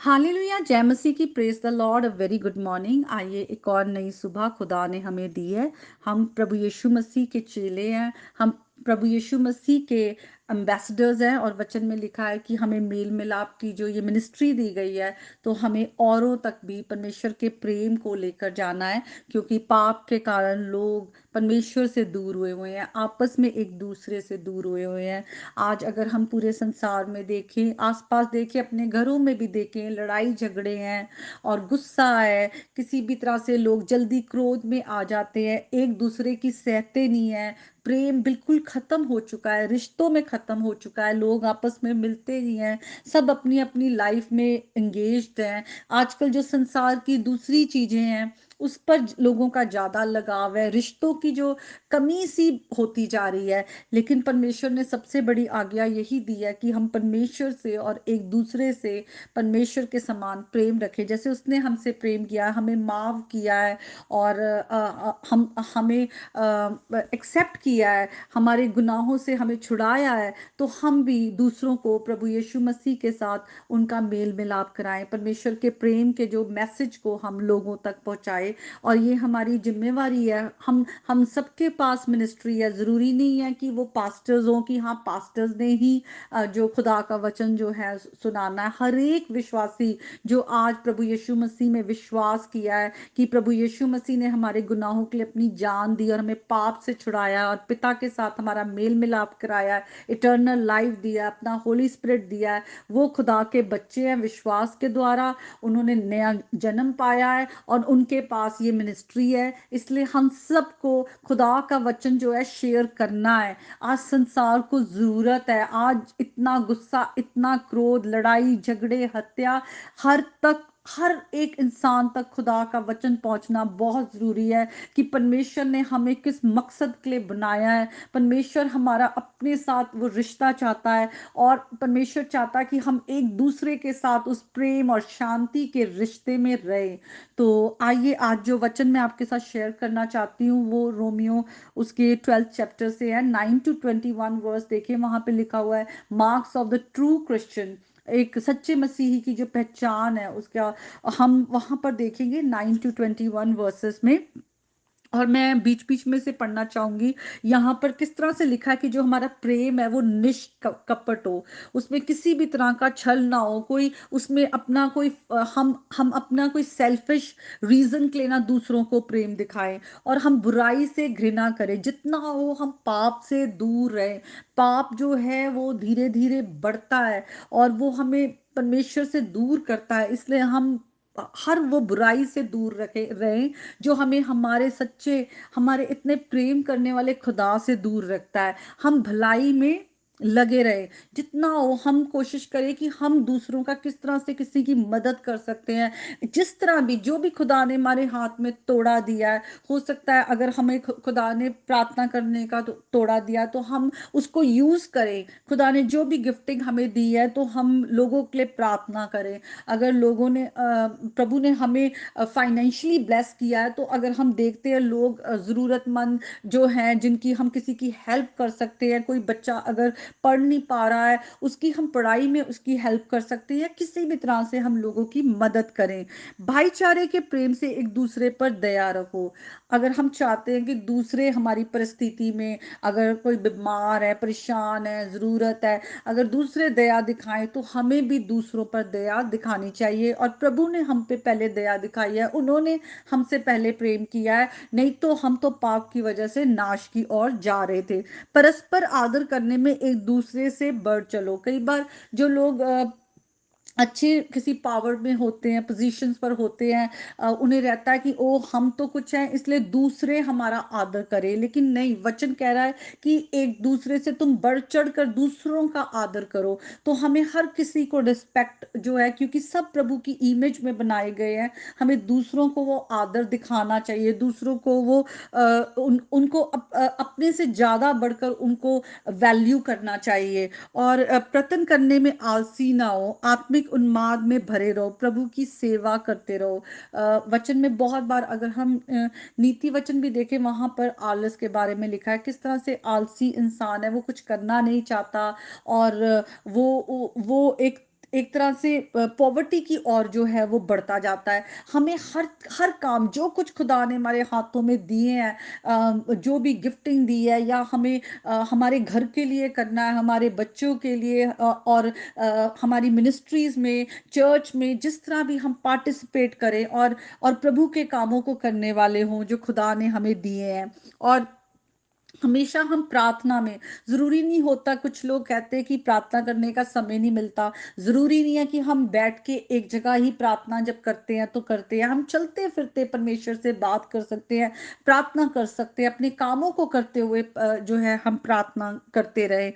Hallelujah, जय मसीह की, praise the Lord, a very good morning. आइए, एक और नई सुबह खुदा ने हमें दी है। हम प्रभु यीशु मसीह के चेले हैं। हम प्रभु यीशु मसीह के एम्बेसडर्स हैं। और वचन में लिखा है कि हमें मेल मिलाप की जो ये मिनिस्ट्री दी गई है, तो हमें औरों तक भी परमेश्वर के प्रेम को लेकर जाना है। क्योंकि पाप के कारण लोग परमेश्वर से दूर हुए हुए हैं, आपस में एक दूसरे से दूर हुए हुए हैं। आज अगर हम पूरे संसार में देखें, आसपास देखें, अपने घरों में भी देखें, लड़ाई झगड़े हैं और गुस्सा है। किसी भी तरह से लोग जल्दी क्रोध में आ जाते हैं, एक दूसरे की सहते नहीं है। प्रेम बिल्कुल खत्म हो चुका है, रिश्तों में खत्म हो चुका है, लोग आपस में मिलते नहीं हैं, सब अपनी अपनी लाइफ में एंगेज्ड हैं। आजकल जो संसार की दूसरी चीजें हैं उस पर लोगों का ज्यादा लगाव है, रिश्तों की जो कमी सी होती जा रही है। लेकिन परमेश्वर ने सबसे बड़ी आज्ञा यही दी है कि हम परमेश्वर से और एक दूसरे से परमेश्वर के समान प्रेम रखें। जैसे उसने हमसे प्रेम किया, हमें माफ किया है और हम हमें एक्सेप्ट किया है, हमारे गुनाहों से हमें छुड़ाया है। तो हम भी दूसरों को प्रभु यीशु मसीह के साथ उनका मेल मिलाप कराएं, परमेश्वर के प्रेम के जो मैसेज को हम लोगों तक पहुंचाएं। और ये हमारी जिम्मेवारी है। हम सबके पास मिनिस्ट्री है। जरूरी नहीं है कि वो पास्टर्स हो कि हाँ पास्टर्स ने ही जो खुदा का वचन जो है सुनाना है। हर एक विश्वासी जो आज प्रभु यीशु मसीह में विश्वास किया है कि प्रभु यीशु मसीह ने हमारे गुनाहों के लिए अपनी जान दी और हमें पाप से छुड़ाया और पिता के साथ हमारा मेल मिलाप कराया है, इटर्नल लाइफ दिया, अपना होली स्पिरिट दिया है, वो खुदा के बच्चे हैं। विश्वास के द्वारा उन्होंने नया जन्म पाया है और उनके पास ये मिनिस्ट्री है। इसलिए हम सबको खुदा का वचन जो है शेयर करना है। आज संसार को जरूरत है। आज इतना गुस्सा, इतना क्रोध, लड़ाई झगड़े, हत्या, हर एक इंसान तक खुदा का वचन पहुंचना बहुत जरूरी है कि परमेश्वर ने हमें किस मकसद के लिए बनाया है। परमेश्वर हमारा अपने साथ वो रिश्ता चाहता है और परमेश्वर चाहता है कि हम एक दूसरे के साथ उस प्रेम और शांति के रिश्ते में रहे। तो आइए, आज जो वचन मैं आपके साथ शेयर करना चाहती हूँ वो रोमियो उसके 12th चैप्टर से है। 9 to 21 वर्स देखें, वहां पे लिखा हुआ है marks of the true Christian, एक सच्चे मसीही की जो पहचान है उसका। हम वहां पर देखेंगे 9 to 21 वर्सेस में। और मैं बीच बीच में से पढ़ना चाहूंगी। यहाँ पर किस तरह से लिखा है कि जो हमारा प्रेम है वो निष्कपट हो, उसमें किसी भी तरह का छल ना हो, कोई उसमें अपना कोई हम अपना कोई सेल्फिश रीजन के लिए ना दूसरों को प्रेम दिखाएं। और हम बुराई से घृणा करें, जितना हो हम पाप से दूर रहें। पाप जो है वो धीरे धीरे बढ़ता है और वो हमें परमेश्वर से दूर करता है। इसलिए हम हर वो बुराई से दूर रखे रहें जो हमें हमारे सच्चे, हमारे इतने प्रेम करने वाले खुदा से दूर रखता है। हम भलाई में लगे रहे, जितना हो हम कोशिश करें कि हम दूसरों का किस तरह से किसी की मदद कर सकते हैं। जिस तरह भी जो भी खुदा ने हमारे हाथ में तोड़ा दिया है, हो सकता है अगर हमें खुदा ने प्रार्थना करने का तोड़ा दिया तो हम उसको यूज करें। खुदा ने जो भी गिफ्टिंग हमें दी है तो हम लोगों के लिए प्रार्थना करें। अगर लोगों ने प्रभु ने हमें फाइनेंशियली ब्लेस किया है तो अगर हम देखते हैं लोग ज़रूरतमंद जो हैं जिनकी हम किसी की हेल्प कर सकते हैं, कोई बच्चा अगर पढ़ नहीं पा रहा है उसकी हम पढ़ाई में उसकी हेल्प कर सकते हैं, किसी भी तरह से हम लोगों की मदद करें। भाईचारे के प्रेम से एक दूसरे पर दया रखो। अगर हम चाहते हैं कि दूसरे हमारी परिस्थिति में, अगर कोई बीमार है, परेशान है, ज़रूरत है, अगर दूसरे दया दिखाएं तो हमें भी दूसरों पर दया दिखानी चाहिए। और प्रभु ने हम पे पहले दया दिखाई है, उन्होंने हमसे पहले प्रेम किया है, नहीं तो हम तो पाप की वजह से नाश की ओर जा रहे थे। परस्पर आदर करने में एक दूसरे से बढ़ चलो। कई बार जो लोग अच्छे किसी पावर में होते हैं, पोजीशंस पर होते हैं, उन्हें रहता है कि ओ हम तो कुछ हैं इसलिए दूसरे हमारा आदर करें। लेकिन नहीं, वचन कह रहा है कि एक दूसरे से तुम बढ़ चढ़ कर दूसरों का आदर करो। तो हमें हर किसी को रिस्पेक्ट जो है, क्योंकि सब प्रभु की इमेज में बनाए गए हैं, हमें दूसरों को वो आदर दिखाना चाहिए, दूसरों को वो उनको अपने से ज्यादा बढ़कर उनको वैल्यू करना चाहिए। और प्रतन करने में आलसी ना हो, आत्मिक उन्माद में भरे रहो, प्रभु की सेवा करते रहो। वचन में बहुत बार अगर हम नीति वचन भी देखें वहां पर आलस के बारे में लिखा है, किस तरह से आलसी इंसान है, वो कुछ करना नहीं चाहता और वो एक एक तरह से पॉवर्टी की ओर जो है वो बढ़ता जाता है। हमें हर हर काम जो कुछ खुदा ने हमारे हाथों में दिए हैं, जो भी गिफ्टिंग दी है, या हमें हमारे घर के लिए करना है, हमारे बच्चों के लिए, और हमारी मिनिस्ट्रीज में, चर्च में, जिस तरह भी हम पार्टिसिपेट करें और प्रभु के कामों को करने वाले हों जो खुदा ने हमें दिए हैं। और हमेशा हम प्रार्थना में, जरूरी नहीं होता, कुछ लोग कहते हैं कि प्रार्थना करने का समय नहीं मिलता। जरूरी नहीं है कि हम बैठ के एक जगह ही प्रार्थना जब करते हैं तो करते हैं। हम चलते फिरते परमेश्वर से बात कर सकते हैं, प्रार्थना कर सकते हैं, अपने कामों को करते हुए जो है हम प्रार्थना करते रहे।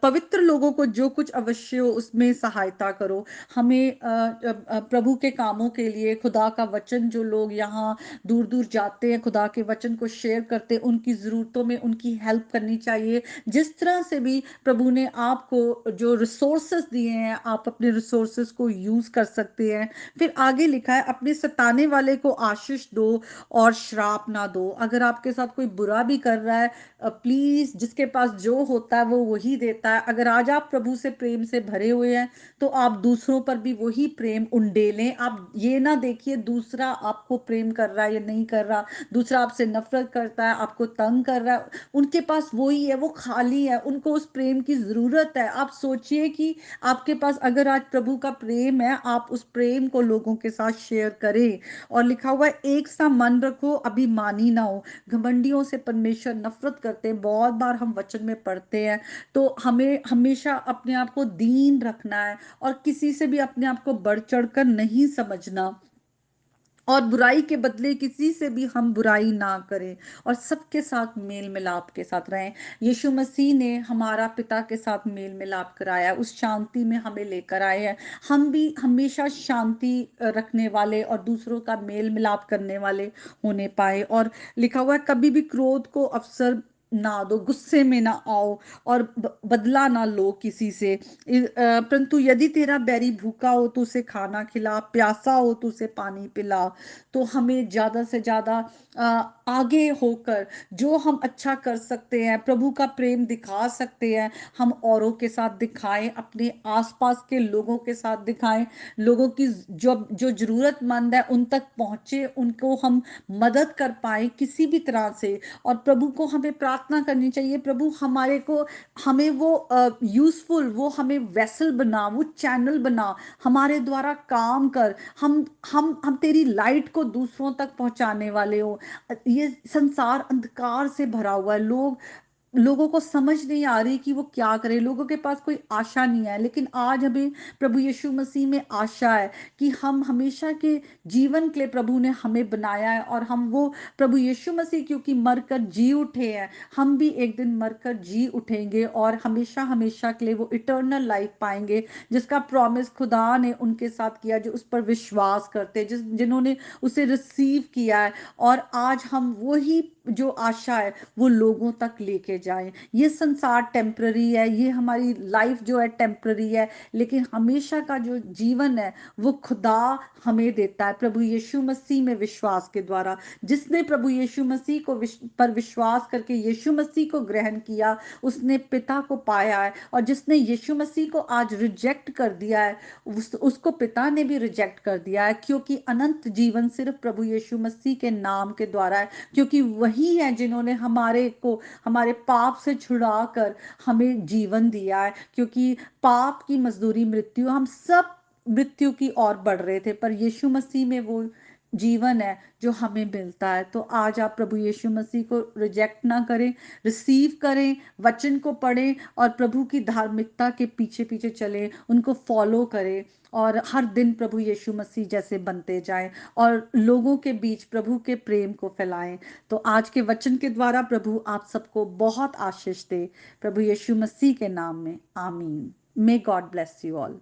पवित्र लोगों को जो कुछ अवश्य हो उसमें सहायता करो। हमें प्रभु के कामों के लिए, खुदा का वचन, जो लोग यहाँ दूर दूर जाते हैं खुदा के वचन को शेयर करते हैं, उनकी ज़रूरतों में उनकी हेल्प करनी चाहिए। जिस तरह से भी प्रभु ने आपको जो रिसोर्सेस दिए हैं, आप अपने रिसोर्सेस को यूज़ कर सकते हैं। फिर आगे लिखा है, अपने सताने वाले को आशीष दो और श्राप ना दो। अगर आपके साथ कोई बुरा भी कर रहा है, प्लीज़, जिसके पास जो होता है वो वही देता है। अगर आज आप प्रभु से प्रेम से भरे हुए हैं तो आप दूसरों पर भी वही प्रेम उंडेलें। आप ये ना देखिए दूसरा आपको प्रेम कर रहा है या नहीं कर रहा, दूसरा आपसे नफरत करता है, आपको तंग कर रहा है, उनके पास वही है, वो खाली है, उनको उस प्रेम की जरूरत है। आप सोचिए कि आपके पास अगर आज प्रभु का प्रेम है, आप उस प्रेम को लोगों के साथ शेयर करें। और लिखा हुआ है, एक सा मन रखो, अभिमानी ना हो। घमंडियों से परमेश्वर नफरत करते हैं, बहुत बार हम वचन में पढ़ते हैं। तो हमें हमेशा अपने आप को दीन रखना है, और किसी से भी अपने आप को बढ़ चढ़कर नहीं समझना, और बुराई के बदले किसी से भी हम बुराई ना करें, और सबके साथ मेल मिलाप के साथ रहें। यीशु मसीह ने हमारा पिता के साथ मेल मिलाप कराया, उस शांति में हमें लेकर आए हैं। हम भी हमेशा शांति रखने वाले और दूसरों का मेल मिलाप करने वाले होने पाए। और लिखा हुआ है, कभी भी क्रोध को अवसर ना दो, गुस्से में ना आओ, और बदला ना लो किसी से। परंतु यदि तेरा बैरी भूखा हो तो उसे खाना खिला, प्यासा हो तो उसे पानी पिला। तो हमें ज्यादा से ज्यादा आगे होकर जो हम अच्छा कर सकते हैं, प्रभु का प्रेम दिखा सकते हैं, हम औरों के साथ दिखाएं, अपने आसपास के लोगों के साथ दिखाएं। लोगों की जो जो जरूरतमंद है उन तक पहुंचे, उनको हम मदद कर पाए किसी भी तरह से। और प्रभु को हमें प्रार्थना करनी चाहिए, प्रभु हमारे को, हमें वो यूजफुल, वो हमें वेसल बना, वो चैनल बना, हमारे द्वारा काम कर। हम तेरी लाइट को दूसरों तक पहुंचाने वाले हो। ये संसार अंधकार से भरा हुआ है, लोगों को समझ नहीं आ रही कि वो क्या करे, लोगों के पास कोई आशा नहीं है। लेकिन आज हमें प्रभु यीशु मसीह में आशा है कि हम हमेशा के जीवन के लिए प्रभु ने हमें बनाया है, और हम वो प्रभु यीशु मसीह क्योंकि मरकर जी उठे हैं, हम भी एक दिन मरकर जी उठेंगे और हमेशा हमेशा के लिए वो इटर्नल लाइफ पाएंगे, जिसका प्रॉमिस खुदा ने उनके साथ किया जो उस पर विश्वास करते, जिन्होंने उसे रिसीव किया है। और आज हम वही जो आशा है वो लोगों तक लेके जाएं। ये संसार टेम्पररी है, ये हमारी लाइफ जो है टेम्पररी है, लेकिन हमेशा का जो जीवन है वो खुदा हमें देता है प्रभु यीशु मसीह में विश्वास के द्वारा। जिसने प्रभु यीशु मसीह को पर विश्वास करके यीशु मसीह को ग्रहण किया, उसने पिता को पाया है। और जिसने यीशु मसीह को आज रिजेक्ट कर दिया है, उसको पिता ने भी रिजेक्ट कर दिया है, क्योंकि अनंत जीवन सिर्फ प्रभु यीशु मसीह के नाम के द्वारा है। क्योंकि वही है जिन्होंने हमारे को हमारे पाप से छुड़ाकर हमें जीवन दिया है। क्योंकि पाप की मजदूरी मृत्यु, हम सब मृत्यु की ओर बढ़ रहे थे, पर यीशु मसीह में वो जीवन है जो हमें मिलता है। तो आज आप प्रभु यीशु मसीह को रिजेक्ट ना करें, रिसीव करें, वचन को पढ़ें, और प्रभु की धार्मिकता के पीछे पीछे चलें, उनको फॉलो करें, और हर दिन प्रभु यीशु मसीह जैसे बनते जाएं, और लोगों के बीच प्रभु के प्रेम को फैलाएं। तो आज के वचन के द्वारा प्रभु आप सबको बहुत आशीष दे, प्रभु यीशु मसीह के नाम में, आमीन। May God bless you all.